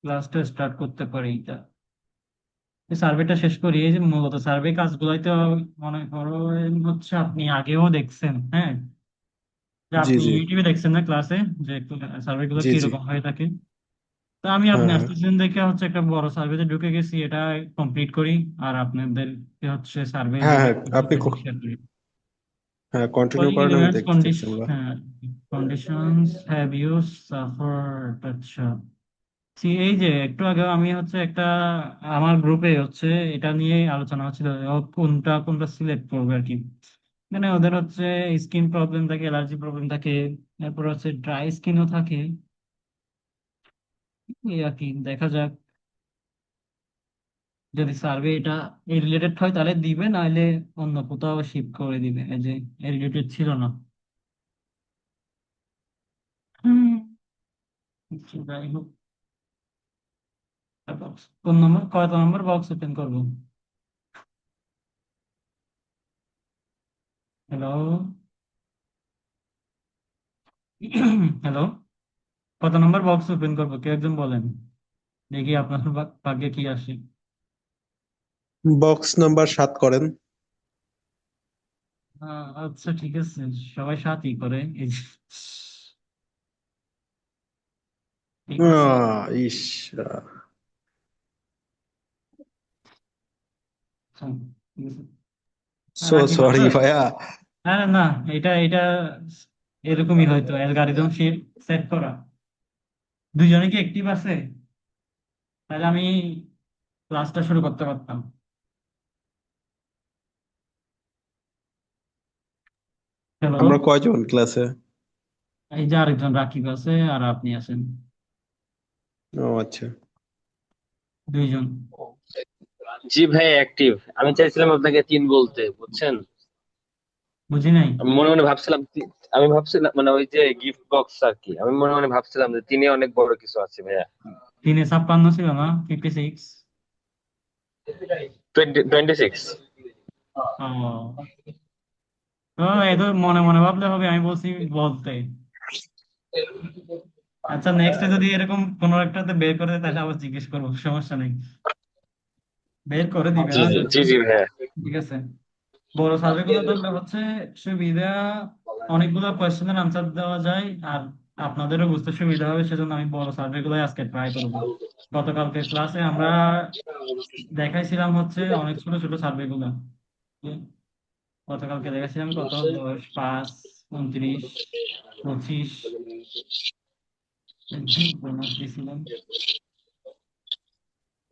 ক্লাসটা স্টার্ট করতে পারি। এটা সার্ভেটা শেষ করি। এই যে মূলত সার্ভে কাজগুলাই তো মনে করো হচ্ছে আপনি আগেও দেখছেন, হ্যাঁ, যে জি আপনি জি ইউটিউবে দেখছেন না ক্লাসে, যে সার্ভে গুলো জি জি। কিরকম হয়ে থাকে। তো আমি হ্যাঁ আপনি হ্যাঁ আসতেছেন দেখে হচ্ছে একটা বড় সার্ভেতে ঢুকে গেছি, এটা কমপ্লিট করি। আর আপনাদেরকে হচ্ছে সার্ভে যে হ্যাঁ হ্যাঁ আপনি দেখতে শেয়ার করি। হ্যাঁ কন্টিনিউ Calling করেন, আমি elements দেখতেছি আমরা। conditions have you suffered? আচ্ছা, See, এই যে একটু আগে আমি হচ্ছে একটা আমার গ্রুপে হচ্ছে এটা নিয়ে আলোচনা হচ্ছিল, ও কোনটা কোনটা সিলেক্ট করবে আর কি। মানে ওদের হচ্ছে স্কিন প্রবলেম থাকে, অ্যালার্জি প্রবলেম থাকে, এরপর হচ্ছে ড্রাই স্কিনও থাকে। এই আর কি, দেখা যাক। যদি সার্ভে এটা এই রিলেটেড হয় তাহলে দিবে, নাহলে অন্য কোথাও শিফট করে দিবে, এই যে এই রিলেটেড ছিল না। হুম, আচ্ছা, যাই হোক। বক্স কোন নম্বর, কত নম্বর বক্স ওপেন করবো? হ্যালো? হ্যালো? কত নম্বর বক্স ওপেন করবো, কেউ একজন বলেন, দেখি আপনার ভাগ্যে কি আসে। বক্স নাম্বার 7 করেন। আচ্ছা ঠিক আছে, সবাই সাথই করে এই যে। ঠিক আছে। ইস। আচ্ছা, ঠিক আছে। সো রাকিব সরি আছে? ভাইয়া। না না, এটা এটা এরকমই হয়তো অ্যালগরিদম সেট করা। দুইজনে কি অ্যাক্টিভ আছে? তাহলে আমি ক্লাসটা শুরু করতে পারতাম। হ্যালো? আমরা কয়জন ক্লাসে? এই যে আরেকজন রাকিব আছে আর আপনি আছেন, ও আচ্ছা। দুইজন। জি ভাই অ্যাক্টিভ। আমি চাইছিলাম আপনাকে তিন বলতে, বুঝছেন। বুঝি নাই। আমি মনে মনে ভাবছিলাম আমি ভাবছিলাম মানে ওই যে গিফট বক্স আর কি, আমি মনে মনে ভাবছিলাম যে তিনি অনেক বড় কিছু আছে ভাইয়া। 356 ছিল না, 56? 26। ও, ও, এ তো মনে মনে ভাবলে হবে, আমি বলছি বলতে। আচ্ছা, নেক্সটে যদি এরকম কোনো একটাতে বের করে দেয় তাহলে আবার জিজ্ঞেস করবো, সমস্যা নেই। বের করে দিবে জি না জি যদি। জি জি ভাইয়া। ঠিক আছে। বড় সার্ভে গুলো ধরলে হচ্ছে সুবিধা, অনেকগুলো কোয়েশ্চেনের আনসার দেওয়া যায়। আর আপনাদেরও বুঝতে সুবিধা হবে, সেজন্য আমি বড় সার্ভে গুলোই আজকে ট্রাই করবো। গতকালকে ক্লাসে আমরা দেখাইছিলাম হচ্ছে অনেক ছোট ছোট সার্ভে গুলো। গতকালকে দেখাইছিলাম কত, 10, 5, 29, 25, বোনাস দিয়েছিলাম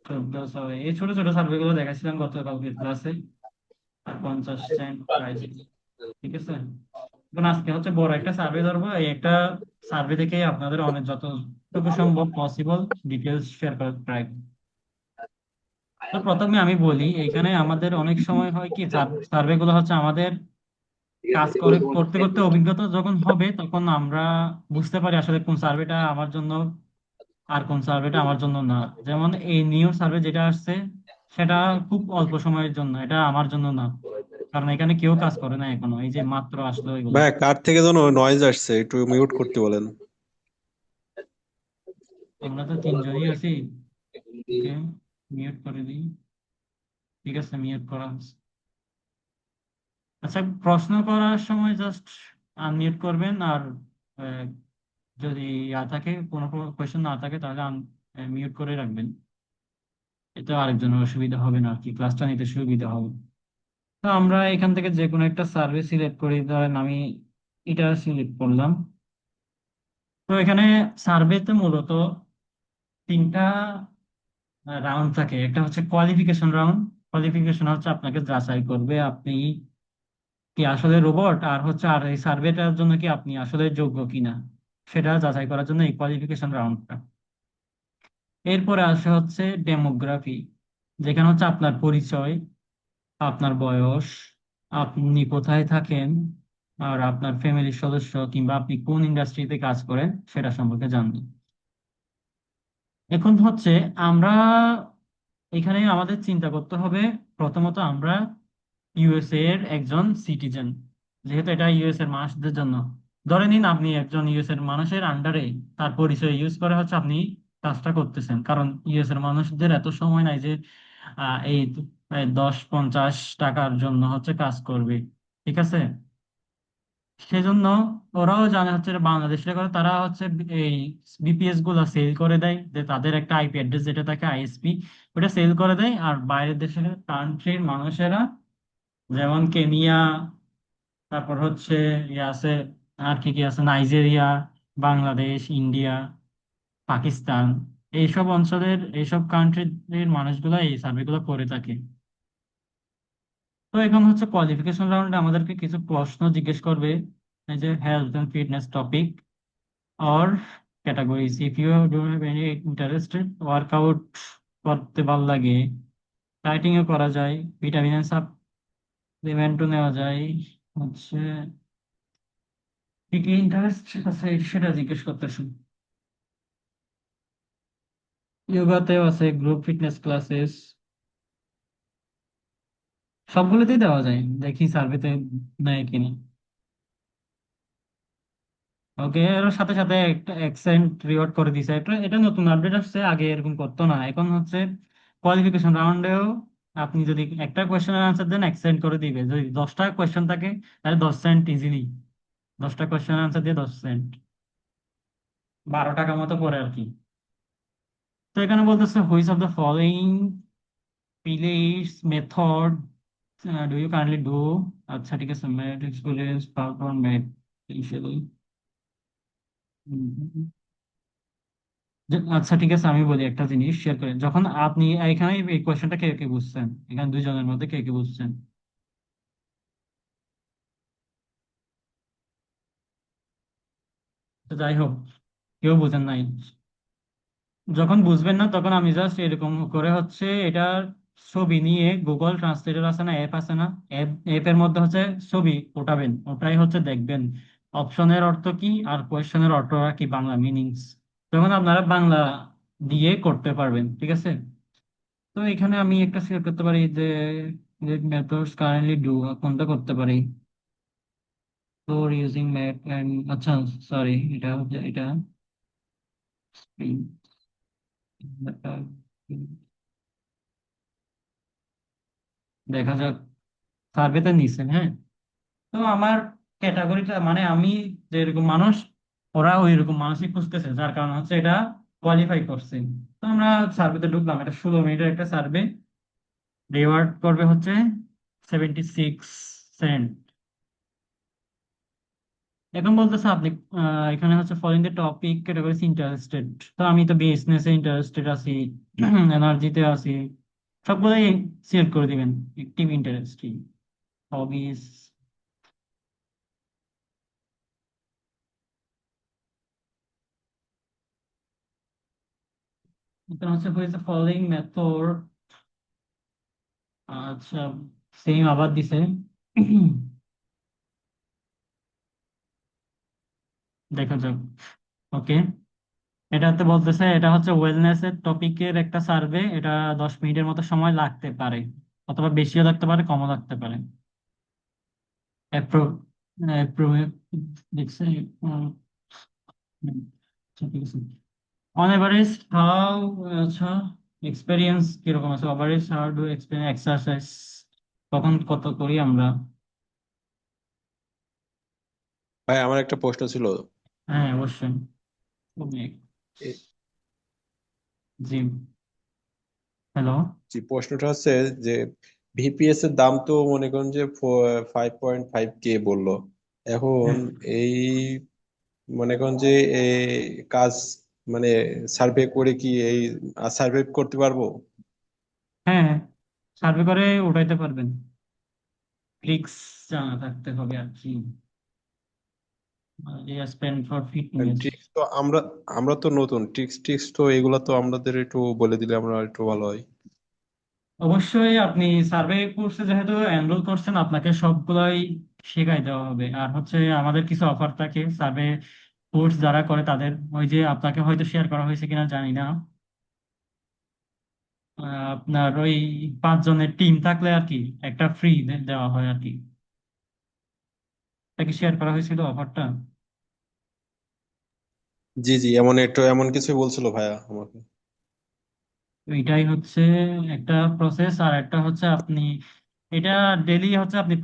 14, সবাই এই ছোট ছোট সার্ভে গুলো দেখাইছিলাম গতকালকে ক্লাসে। আর 50 সেন্ট প্রাইস। ঠিক আছে। এখন আজকে হচ্ছে বড় একটা সার্ভে ধরবো, এই একটা সার্ভে থেকে আপনাদের অনেক যতটুকু সম্ভব পসিবল ডিটেলস শেয়ার করার ট্রাই। তো প্রথমে আমি বলি, এখানে আমাদের অনেক সময় হয় কি, সার্ভে গুলো হচ্ছে আমাদের কাজ করে করতে করতে অভিজ্ঞতা যখন হবে তখন আমরা বুঝতে পারি আসলে কোন সার্ভেটা আমার জন্য আর কোন সার্ভেটা আমার জন্য না। যেমন এই নিউ সার্ভে যেটা আসছে, সেটা খুব অল্প সময়ের জন্য, এটা আমার জন্য না। কারণ এখানে কেউ কাজ করে না এখনো, এই যে মাত্র আসলো এগুলা। ভাইয়া কার থেকে যেন নয়েজ আসছে, একটু মিউট করতে বলেন। আমরা তো তিনজনই আছি। ওকে, মিউট করে দিই। ঠিক আছে, মিউট করা হচ্ছে। আচ্ছা, প্রশ্ন করার সময় জাস্ট আনমিউট করবেন। আর আহ, যদি থাকে, কোনো কোয়েশ্চেন না থাকে তাহলে মিউট করে রাখবেন। এতে আরেকজনের অসুবিধা হবে না আর কি, ক্লাসটা নিতে সুবিধা হবে। তো আমরা এখান থেকে যে কোনো একটা সার্ভিস সিলেক্ট করি, ধরেন আমি এটা সিলেক্ট করলাম। তো এখানে সার্ভেতে মূলত তিনটা রাউন্ড থাকে। একটা হচ্ছে কোয়ালিফিকেশন রাউন্ড। কোয়ালিফিকেশন হচ্ছে আপনাকে যাচাই করবে আপনি কি আসলে রোবট, আর হচ্ছে আর এই সার্ভেটার জন্য কি আপনি আসলে যোগ্য কিনা, সেটা যাচাই করার জন্য এই কোয়ালিফিকেশন রাউন্ডটা। এরপরে আসে হচ্ছে ডেমোগ্রাফি, যেখানে হচ্ছে আপনার পরিচয়, আপনার বয়স, আপনি কোথায় থাকেন, আর আপনার ফ্যামিলির সদস্য কিংবা আপনি কোন ইন্ডাস্ট্রিতে কাজ করেন সেটা সম্পর্কে জানবেন। এখন হচ্ছে আমরা এখানে আমাদের চিন্তা করতে হবে, প্রথমত আমরা ইউএসএ এর একজন সিটিজেন। যেহেতু এটা ইউএস এর মানুষদের জন্য, ধরে নিন আপনি একজন ইউএস এর মানুষের আন্ডারে তার পরিচয় ইউজ করে হচ্ছে আপনি কাজটা করতেছেন, কারণ ইউএস এর মানুষদের এত সময় নাই যে এই 10-50 টাকার জন্য হচ্ছে কাজ করবে, ঠিক আছে। সেজন্য ওরাও জানে হচ্ছে যে বাংলাদেশে করে তারা হচ্ছে এই বিপিএস গুলা সেল করে দেয়, যে তাদের একটা আইপি অ্যাড্রেস যেটা থাকে আইএসপি, ওটা সেল করে দেয়। আর বাইরের দেশের কান্ট্রির মানুষেরা, যেমন কেনিয়া, তারপর হচ্ছে ইয়ে আছে, আর কি কি আছে, নাইজেরিয়া, বাংলাদেশ, ইন্ডিয়া, পাকিস্তান, এইসব অঞ্চলের এইসব কান্ট্রির মানুষগুলো এই সার্ভেগুলো করে থাকে। তো এখন হচ্ছে কোয়ালিফিকেশন রাউন্ডে আমাদেরকে কিছু প্রশ্ন জিজ্ঞেস করবে, এই যে health and fitness topic or categories. If you don't have any interested, workout করতে ভালো লাগে, ডাইটিং ও করা যায়, ভিটামিন সাপ্লিমেন্টও নেওয়া যায়, হচ্ছে কি কি ইন্টারেস্ট আছে সেটা জিজ্ঞেস করতেছি। যোগাতেও আছে, গ্রুপ ফিটনেস ক্লাসেস, সবগুলোতেই দেওয়া যায়, দেখি সার্ভেতে নেয় কিনা। ওকে, এর সাথে সাথে একটা অ্যাকসেন্ট রিওয়ার্ড করে দিছে, এটা এটা নতুন আপডেট আসছে, আগে এরকম করতো না। এখন হচ্ছে কোয়ালিফিকেশন রাউন্ডেও আপনি যদি একটা কোয়েশ্চেনের আনসার দেন অ্যাকসেন্ট করে দিবে, যদি 10টা কোয়েশ্চেন থাকে তাহলে 10 সেন্ট ইজিলি, 10টা কোয়েশ্চেনের আনসার দিয়ে 10 সেন্ট, 12 টাকা মতো পড়ে আর কি। তো এখানে বলতেছে which of the following precise method do you kindly do. আচ্ছা ঠিক আছে, math experience perform math initially. আচ্ছা ঠিক আছে, আমি বলি একটা জিনিস শেয়ার করেন, যখন আপনি এখানে এই কোয়েশ্চেনটা কে কে বুঝছেন, এখানে দুইজনের মধ্যে কে কে বুঝছেন? তো যাই হোক, কেউ বুঝেন নাই। যখন বুঝবেন না তখন আমি জাস্ট এরকম করে হচ্ছে এটার ছবি নিয়ে গুগল ট্রান্সলেটর আছে না, অ্যাপ আছে না, অ্যাপের মধ্যে হচ্ছে ছবি ওঠাবেন, ওটাই হচ্ছে দেখবেন অপশনের অর্থ কি আর কোয়েশ্চেনের অর্থ কি, বাংলা মিনিংস, তখন আপনারা বাংলা দিয়ে করতে পারবেন, ঠিক আছে। তো এখানে আমি একটা শেয়ার করতে পারি যে মেথডস কারেন্টলি ডু, কোনটা করতে পারি, ফর ইউজিং ম্যাথ এন্ড, আচ্ছা সরি, এটা হচ্ছে এটা দেখা যাক, সার্ভেতে নিছেন, হ্যাঁ। তো আমার ক্যাটাগরিটা মানে আমি যেরকম মানুষ, ওরা ওই রকম মানুষই খুঁজতেছে, যার কারণে হচ্ছে এটা কোয়ালিফাই করছে। তো আমরা সার্ভেতে ঢুকলাম, এটা 16 মিনিটের একটা সার্ভে, রিওয়ার্ড করবে হচ্ছে 76 সেন্ট। এখন বলতেছে আপনি এখানে হচ্ছে following the topic categories interested, তো আমি তো বিজনেসে ইন্টারেস্টেড আছি, এনার্জিতে আছি, সবগুলোই সিলেক্ট করে দিবেন। অ্যাক্টিভ ইন্টারেস্টিং, হবিস, এখানে হচ্ছে হয়েছে ফলোইং মেথড। আচ্ছা, সেম আবার দিছে। দেখা যাক। ওকে, এটাতে বলতেছে এটা হচ্ছে ওয়েলনেস এর টপিকের একটা সার্ভে, এটা 10 মিনিটের মতো সময় লাগতে পারে, অথবা বেশিও লাগতে পারে, কমও লাগতে পারে। অ্যাপ্রো অ্যাপ্রো দেখছে। হুম, আচ্ছা, ঠিক আছে। অন এভারেজ হাউ, আচ্ছা এক্সপেরিয়েন্স কিরকম আছে, average how do experience exercise, কখন কত করি আমরা। ভাই আমার একটা প্রশ্ন ছিল। হ্যাঁ অবশ্যই। এ- জিম, হ্যালো। যে প্রশ্নটা হচ্ছে যে ভিপিএস এর দাম তো মনে করেন যে 5.5K বললো এখন। হ্যাঁ এই মনে করেন যে এই কাজ মানে সার্ভে করে কি এই সার্ভে করতে পারবো? হ্যাঁ, সার্ভে করে উঠাইতে পারবেন, ট্রিক্স জানা থাকতে হবে আর কি, স্পেন্ড ফর ফিটনেস। ট্রিক্স তো আমরা আমরা তো নতুন, ট্রিক্স ট্রিক্স তো এগুলা তো আমাদের একটু বলে দিলে আমরা একটু ভালো হয়। অবশ্যই আপনি সার্ভে কোর্সে যেহেতু এনরোল করছেন, আপনাকে সবগুলাই শেখাই দেওয়া হবে। আর হচ্ছে আমাদের কিছু অফার থাকে সার্ভে কোর্স যারা করে তাদের, ওই যে আপনাকে হয়তো শেয়ার করা হয়েছে কিনা জানি না, আপনার ওই 5 জনের টিম থাকলে আর কি একটা ফ্রি দেওয়া হয় আর কি। এটা কি শেয়ার করা হয়েছিল অফারটা? জি জি, এমন কিছু বলছিল ভাইয়া আমাকে। তো এটাই হচ্ছে একটা প্রসেস। আর একটা হচ্ছে আপনি এটা ডেলি হচ্ছে আপনি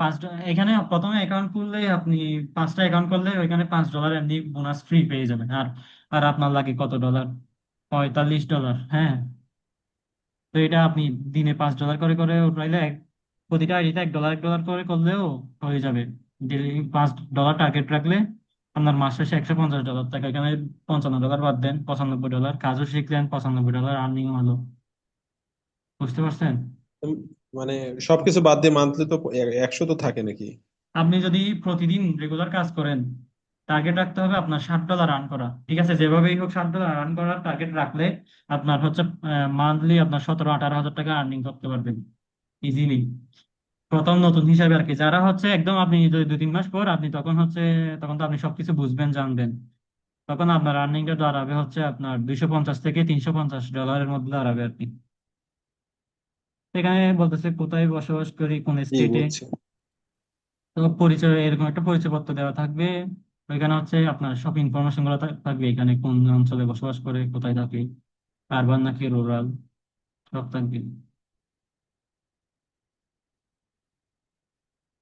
এখানে প্রথমে অ্যাকাউন্ট খুললে আপনি 5টা অ্যাকাউন্ট করলে ওইখানে $5 এমনি বোনাস ফ্রি পেয়ে যাবেন। আর আর আপনার লাগে কত ডলার? $45। হ্যাঁ, তো এটা আপনি দিনে $5 করে করে উঠাইলে প্রতিটা আইডিতে $1 করে করলেও হয়ে যাবে। ডেলি $5 টার্গেট রাখলে আপনার মাস শেষে $150 টাকা। এখানে $55 বাদ দেন, $95। কাজও শিখলেন, $95 আর্নিং হলো। বুঝতে পারছেন? উম, মানে সবকিছু বাদ দিয়ে মান্থলি তো 100 তো থাকে নাকি? আপনি যদি প্রতিদিন রেগুলার কাজ করেন, টার্গেট রাখতে হবে আপনার $60 রান করা। ঠিক আছে, যেভাবেই হোক $60 রান করার টার্গেট রাখলে আপনার হচ্ছে মান্থলি আপনার 17-18 হাজার টাকা আর্নিং করতে পারবেন ইজিলি। প্রথম নতুন হিসাবে আর কি, যারা হচ্ছে একদম আপনি যদি 2-3 মাস পর আপনি তখন হচ্ছে, তখন তো আপনি সবকিছু বুঝবেন জানবেন, তখন আপনার আর্নিংটা দাঁড়াবে হচ্ছে আপনার $250 থেকে $350 মধ্যে দাঁড়াবে আর কি। এখানে বলতেছে কোথায় বসবাস করি, কোন কি স্টেটে। বলছে? তো পরিচয়, এরকম একটা পরিচয়পত্র দেওয়া থাকবে। ওইখানে হচ্ছে আপনার সব ইনফরমেশন গুলো থাকবে, এখানে কোন অঞ্চলে বসবাস করে, কোথায় থাকে, আরবান নাকি রুরাল, সব থাকবে।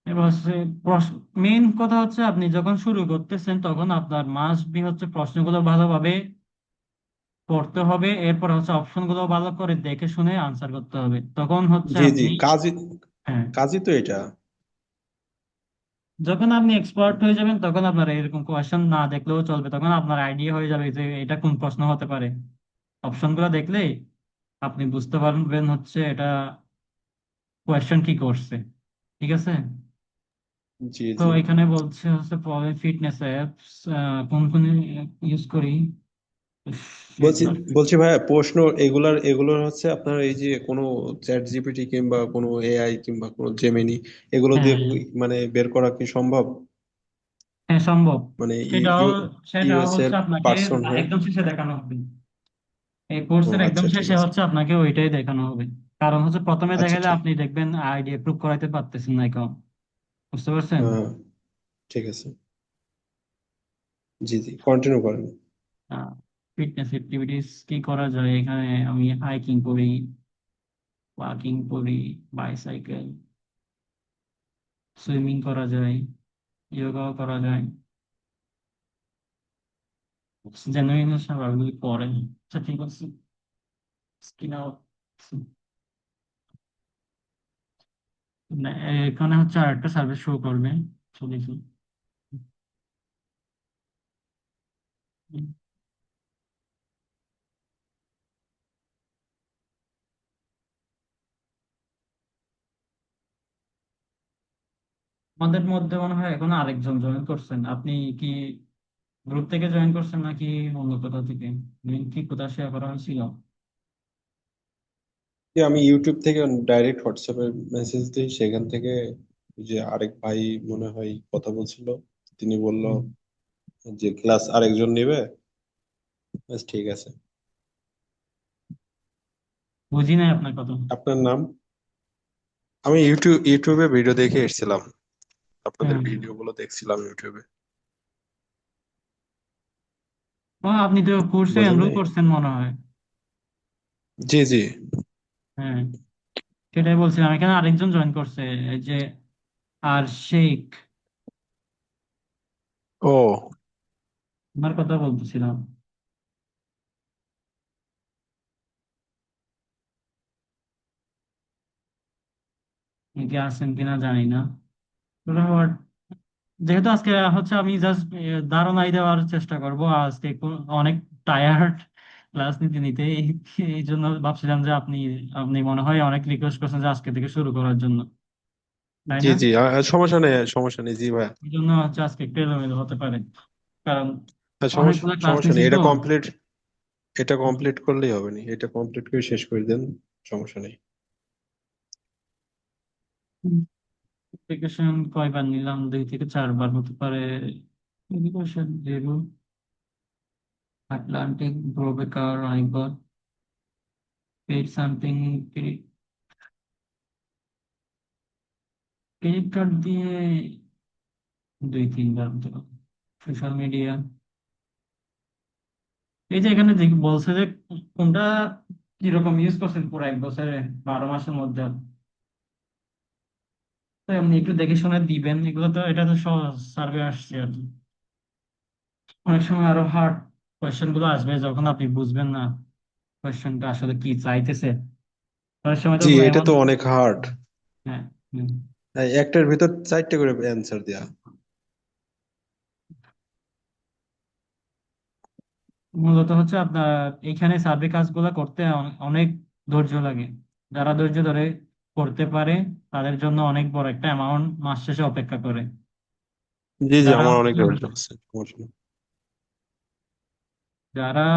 এবার হচ্ছে মেইন কথা হচ্ছে আপনি যখন শুরু করতেছেন তখন আপনার মাস্ট বি হচ্ছে প্রশ্নগুলো ভালোভাবে পড়তে হবে। এরপর হচ্ছে অপশন গুলো ভালো করে দেখে শুনে আনসার করতে হবে, তখন হচ্ছে জি জি, আপনি। কাজই হ্যাঁ, কাজই তো এটা। যখন আপনি এক্সপার্ট হয়ে যাবেন তখন আপনার এরকম কোয়েশ্চেন না দেখলেও চলবে, তখন আপনার আইডিয়া হয়ে যাবে যে এটা কোন প্রশ্ন হতে পারে। অপশন গুলো দেখলে আপনি বুঝতে পারবেন হচ্ছে এটা কোয়েশ্চেন কি করছে। ঠিক আছে। জি তো জি। এখানে বলছে হচ্ছে প্রবলেম ফিটনেস অ্যাপস কোন কোন ইউজ করি বলছি সেগুলো। বলছি ভাইয়া, প্রশ্ন এগুলোর হচ্ছে আপনার এই যে কোনো চ্যাট জিপিটি কিংবা কোনো এআই কিংবা কোনো জেমিনি, এগুলো দিয়ে হ্যাঁ, মানে বের করা কি সম্ভব? হ্যাঁ সম্ভব। মানে সেটাও সেটাও ইউএস এর হচ্ছে আপনাকে পার্সন হয়ে। একদম শেষে দেখানো হবে। এই ও কোর্সের একদম আচ্ছা, ঠিক শেষে আছে। হচ্ছে আপনাকে ওইটাই দেখানো হবে। কারণ হচ্ছে প্রথমে আচ্ছা দেখালে ঠিক। আপনি দেখবেন আইডিয়া প্রুভ করাইতে পারতেছেন না কেউ। বুঝতে পারছেন? হ্যাঁ, ঠিক আছে। জি জি, কন্টিনিউ করেন। ফিটনেস অ্যাক্টিভিটিস কি করা যায় এখানে? আমি হাইকিং করি, ওয়াকিং করি, বাইসাইকেল, সুইমিং করা যায়, যোগাও করা যায়। জেনুইন স্বাভাবিক পরে। আচ্ছা ঠিক আছে, স্কিন আউট। এখানে হচ্ছে আরেকটা সার্ভিস শো করবে। তো দেখি। আমাদের মধ্যে মনে হয় এখন আরেকজন জয়েন করছেন। আপনি কি গ্রুপ থেকে জয়েন করছেন নাকি অন্য কোথাও থেকে? লিঙ্ক কি কোথাও শেয়ার করা হয়েছিল? যে আমি ইউটিউব থেকে ডাইরেক্ট হোয়াটসঅ্যাপে মেসেজ দিই, সেখান থেকে যে আরেক ভাই মনে হয় কথা বলছিল, তিনি বলল হুম, যে ক্লাস আরেকজন নেবে। ব্যাস, ঠিক আছে। বুঝি নাই আপনার কথা। আপনার নাম? আমি ইউটিউবে ভিডিও দেখে এসেছিলাম, আপনাদের হ্যাঁ, ভিডিও গুলো দেখছিলাম ইউটিউবে। ও আপনি তো কোর্সে বোঝেন এনরোল নাই? করছেন মনে হয়। জি জি। হ্যাঁ, সেটাই বলছিলাম, এখানে আরেকজন জয়েন করছে, এই যে আর শেখ, ও আমার কথা বলতেছিলাম। কি আছেন কিনা জানি না। But যেহেতু আজকে হচ্ছে আমি জাস্ট ধারণাই দেওয়ার চেষ্টা করব। আজকে অনেক টায়ার্ড ক্লাস নিতে নিতে, এই জন্য ভাবছিলাম যে আপনি আপনি মনে হয় অনেক রিকোয়েস্ট করছেন যে আজকে থেকে শুরু করার জন্য, তাই জি না? জি, সমস্যা নেই, সমস্যা নেই জি ভাই। এই জন্য হচ্ছে আজকে একটু এলোমেলো হতে পারে, কারণ সমস্যা অনেকগুলো ক্লাস সমস্যা নিছি নেই, তো। এটা কমপ্লিট করলেই হবে নি, এটা কমপ্লিট করে শেষ করে দেন। সমস্যা নেই। অ্যাপ্লিকেশন কয়বার নিলাম? 2 থেকে 4 বার হতে পারে। এডুকেশন দেবো, আটলান্টিক, ব্রোবেকার অনেকবার, পেড সামথিং, ক্রেডিট কার্ড দিয়ে 2-3 বার হতে পারে। সোশ্যাল মিডিয়া, এই যে এখানে বলছে যে কোনটা কিরকম ইউজ করছেন পুরো 1 বছরে, 12 মাসের মধ্যে। তো এমনি একটু দেখে শুনে দিবেন, এগুলো তো, এটা তো সহজ সার্ভে আসছে আর কি। অনেক সময় আরো হার্ড কোয়েশ্চেন গুলো আসবে যখন আপনি বুঝবেন না কোয়েশ্চেনটা আসলে কি চাইতেছে। অনেক সময় তো জি, এটা এমন, তো অনেক হার্ড। হ্যাঁ, হুম। একটার ভিতর 4টে করে অ্যান্সার দেয়া। মূলত হচ্ছে আপনার এইখানে সার্ভে কাজগুলো করতে অনেক ধৈর্য লাগে। যারা ধৈর্য ধরে করতে পারে তাদের জন্য অনেক বড় একটা অ্যামাউন্ট মাস শেষে অপেক্ষা করে। জি জি, যারা আমার অনেক হচ্ছে ধৈর্য আছে, সমস্যা নেই। যারা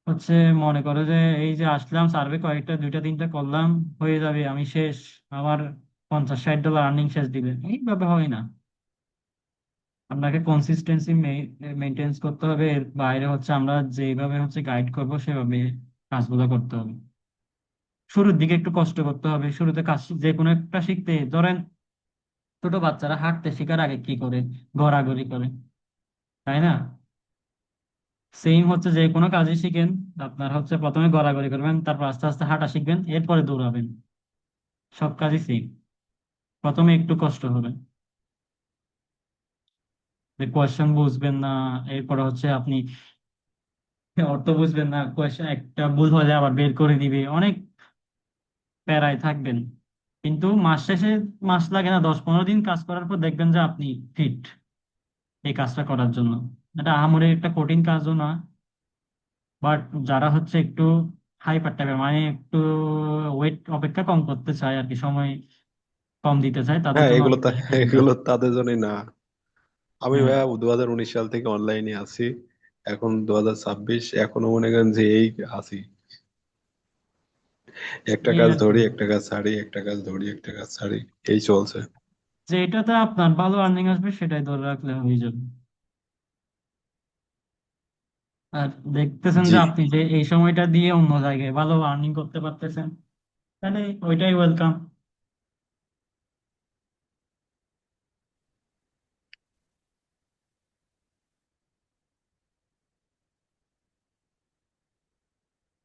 হচ্ছে মনে করে যে এই যে আসলাম সার্ভে কয়েকটা দুইটা তিনটা করলাম, হয়ে যাবে, আমি শেষ, আমার $50-60 আর্নিং শেষ দিবে, এইভাবে হয় না। আপনাকে কনসিস্টেন্সি মেনটেন্স করতে হবে। এর বাইরে হচ্ছে আমরা যেভাবে হচ্ছে গাইড করব সেভাবে কাজগুলো করতে হবে। শুরুর দিকে একটু কষ্ট করতে হবে। শুরুতে কাজ যে কোনো একটা শিখতে, ধরেন ছোট বাচ্চারা হাঁটতে শেখার আগে কি করে? গড়াগড়ি করে, তাই না? সেম হচ্ছে যে কোনো কাজই শিখেন, আপনার হচ্ছে প্রথমে গড়াগড়ি করবেন, তারপর আস্তে আস্তে হাঁটা শিখবেন, এরপরে দৌড়াবেন। সব কাজই সেম, প্রথমে একটু কষ্ট হবে, যে কোয়েশ্চেন বুঝবেন না, এরপরে হচ্ছে আপনি অর্থ বুঝবেন না, কোয়েশ্চেন একটা ভুল হলে আবার বের করে দিবে, অনেক প্যারায় থাকবেন। কিন্তু মাস শেষে, মাস লাগে না, 10-15 দিন কাজ করার পর দেখবেন যে আপনি ফিট এই কাজটা করার জন্য। এটা আহামরি একটা কঠিন কাজও না। বাট যারা হচ্ছে একটু হাইপার টাইপের, মানে একটু ওয়েট অপেক্ষা কম করতে চায় আর কি, সময় কম দিতে চায়, তাদের হ্যাঁ, জন্য এগুলো অনেক বেশি কঠিন কাজ। এগুলো তাদের জন্যই না। আমি হ্যাঁ, ভাইয়া 2019 সাল থেকে অনলাইনে আছি, এখন 2026, এখনো মনে করেন যে এই আছি। একটা এই কাজ আর কি। ধরি, একটা কাজ ছাড়ি, একটা কাজ ধরি, একটা কাজ ছাড়ি, এই চলছে। যে এটাতে আপনার ভালো আর্নিং আসবে সেটাই ধরে রাখলে হয়ে যাবে। আর দেখতেছেন জি যে আপনি যে এই সময়টা দিয়ে অন্য জায়গায় ভালো আর্নিং করতে পারতেছেন, তাহলে ওইটাই ওয়েলকাম।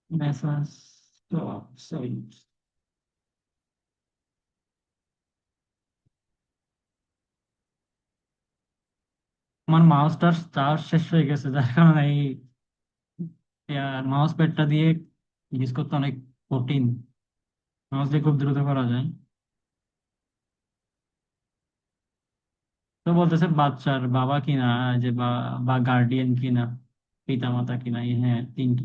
মেসেজ তো, সরি, আমার মাউসটার চার্জ শেষ হয়ে গেছে, যার কারণে এই মাউস প্যাডটা দিয়ে ইউজ করতে অনেক কঠিন। মাউস দিয়ে খুব দ্রুত করা যায়। তো বলতেছে বাচ্চার বাবা কিনা, যে বা বা গার্ডিয়ান কিনা, পিতা মাতা কিনা, হ্যাঁ, তিনটা,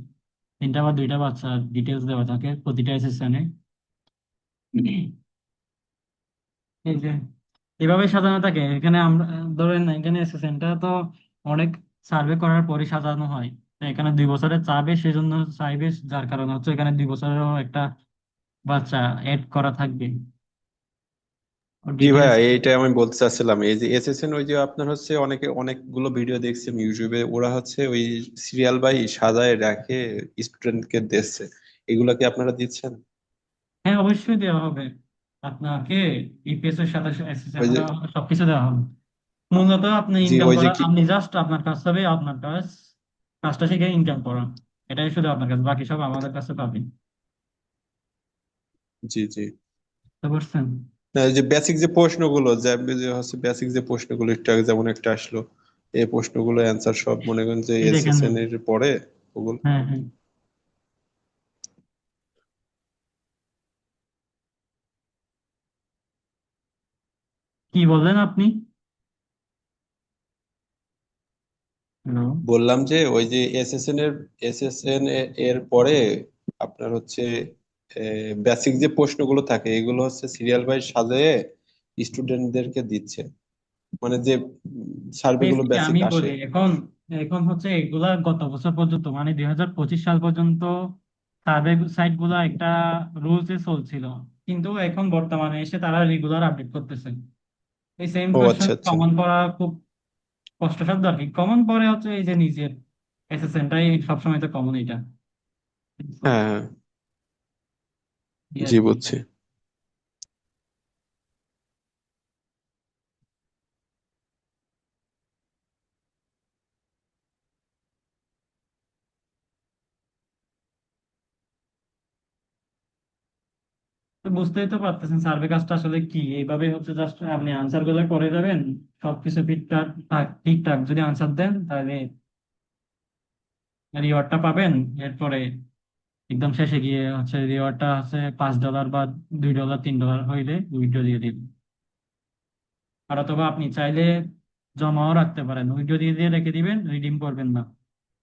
তিনটা বা দুইটা বাচ্চার ডিটেলস দেওয়া থাকে প্রতিটা সেশনে। এই যে এভাবে সাজানো থাকে এখানে। আমরা ধরেন এখানে সেশনটা তো অনেক সার্ভে করার পরই সাজানো হয়। তো এখানে 2 বছরের চাবে, সেজন্য চাইবে, যার কারণে হচ্ছে এখানে 2 বছরেরও একটা বাচ্চা এড করা থাকবে জি ভাইয়া, ডিটেলস। এইটা আমি বলতে চাচ্ছিলাম, এই যে এসএসএন, ওই যে আপনার হচ্ছে অনেকগুলো ভিডিও দেখছি আমি ইউটিউবে, ওরা হচ্ছে ওই সিরিয়াল বাই সাজায় রাখে স্টুডেন্টকে দিচ্ছে, এগুলা কি আপনারা দিচ্ছেন? হ্যাঁ, অবশ্যই দেওয়া হবে আপনাকে। ইপিএস এর সাথে SSN ওই ও যে, দেওয়া হবে, সবকিছু দেওয়া হবে। মূলত আপনি জি ইনকাম ওই যে করা, কি, আপনি জাস্ট আপনার কাজ হবে, আপনার কাজ, কাজটা শিখে ইনকাম করা, এটাই শুধু আপনার কাছে, বাকি সব আমাদের কাছে পাবেন। জি জি, বুঝতে পারছেন? না, এই যে বেসিক যে প্রশ্নগুলো, যে হচ্ছে বেসিক যে প্রশ্নগুলো একটু আগে যেমন একটা আসলো, এই প্রশ্নগুলো অ্যান্সার সব মনে করেন যে দেখে এসএসএন নেন। এর পরে ওগুলো। হ্যাঁ, হ্যাঁ। কি বললেন আপনি? হ্যালো। বললাম যে ওই যে এসএসএন এর পরে আপনার হচ্ছে বেসিক যে প্রশ্নগুলো থাকে এগুলো হচ্ছে সিরিয়াল বাই সাজিয়ে স্টুডেন্টদেরকে দিচ্ছে, মানে যে সার্ভে গুলো বেসিকলি বেসিক আমি আসে। বলি, এখন এখন হচ্ছে এগুলা গত বছর পর্যন্ত, মানে 2025 সাল পর্যন্ত সার্ভে সাইট গুলা একটা রুলস এ চলছিল। কিন্তু এখন বর্তমানে এসে তারা রেগুলার আপডেট করতেছে। এই সেম ও কোয়েশ্চেন আচ্ছা আচ্ছা, কমন পড়া খুব কষ্টসাধ্য আর কি। কমন পড়ে হচ্ছে এই যে নিজের এসএসএনটাই সবসময় তো কমন, এটা হ্যাঁ হ্যাঁ, এই আর জি কি। বুঝছি। তো বুঝতেই তো পারতেছেন সার্ভে কাজটা আসলে কি। এইভাবে হচ্ছে জাস্ট আপনি আনসার গুলো করে যাবেন, সবকিছু ঠিকঠাক ঠিকঠাক যদি আনসার দেন তাহলে রিওয়ার্ডটা পাবেন। এরপরে একদম শেষে গিয়ে হচ্ছে রিওয়ার্ডটা হচ্ছে $5 বা $2 $3 হইলে উইথড্র দিয়ে দিবেন। আর অথবা আপনি চাইলে জমাও রাখতে পারেন, উইথড্র দিয়ে দিয়ে রেখে দিবেন, রিডিম করবেন না।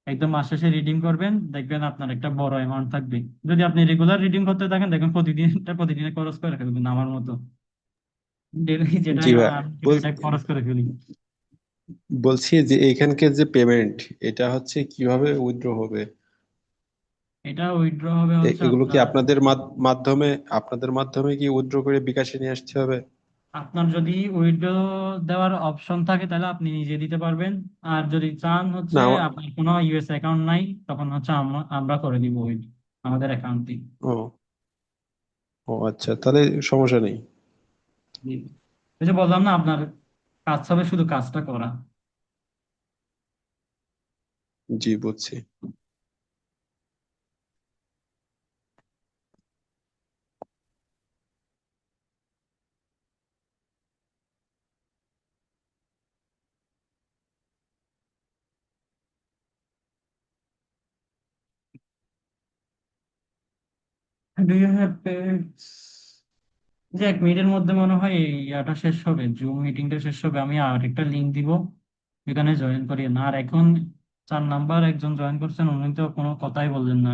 একদম মাস শেষে রিডিম করবেন, দেখবেন আপনার একটা বড় অ্যামাউন্ট থাকবে। যদি আপনি রেগুলার রিডিম করতে থাকেন দেখবেন প্রতিদিনটা প্রতিদিনে খরচ করে ফেলবেন আমার মতো। ডেইলি যেটা জি ভাই, আমি বল এটা খরচ করে ফেলি। বলছি যে এখানকার যে পেমেন্ট, এটা হচ্ছে কিভাবে উইথড্র হবে? এটা উইথড্র হবে হচ্ছে এগুলো কি আপনার, আপনাদের মাধ্যমে, আপনাদের মাধ্যমে কি উইথড্র করে বিকাশে নিয়ে আসতে হবে? আপনার যদি উইথড্র দেওয়ার অপশন থাকে তাহলে আপনি নিজে দিতে পারবেন। আর যদি চান হচ্ছে না আপনার কোনো ইউএস অ্যাকাউন্ট নাই, তখন হচ্ছে আমরা আমরা করে দিব উইথড্র আমাদের অ্যাকাউন্ট থেকে। ও, ও আচ্ছা, তাহলে সমস্যা নেই। জি। ওই যে বললাম না, আপনার কাজ হবে শুধু কাজটা করা। জি, বুঝছি। Do you have pets? যে 1 মিনিটের মধ্যে মনে হয় এই ইয়াটা শেষ হবে, জুম মিটিংটা শেষ হবে। আমি আর একটা লিঙ্ক দিব, এখানে জয়েন করিয়ে না। আর এখন 4 নাম্বার একজন জয়েন করছেন, উনি তো কোনো কথাই বললেন না।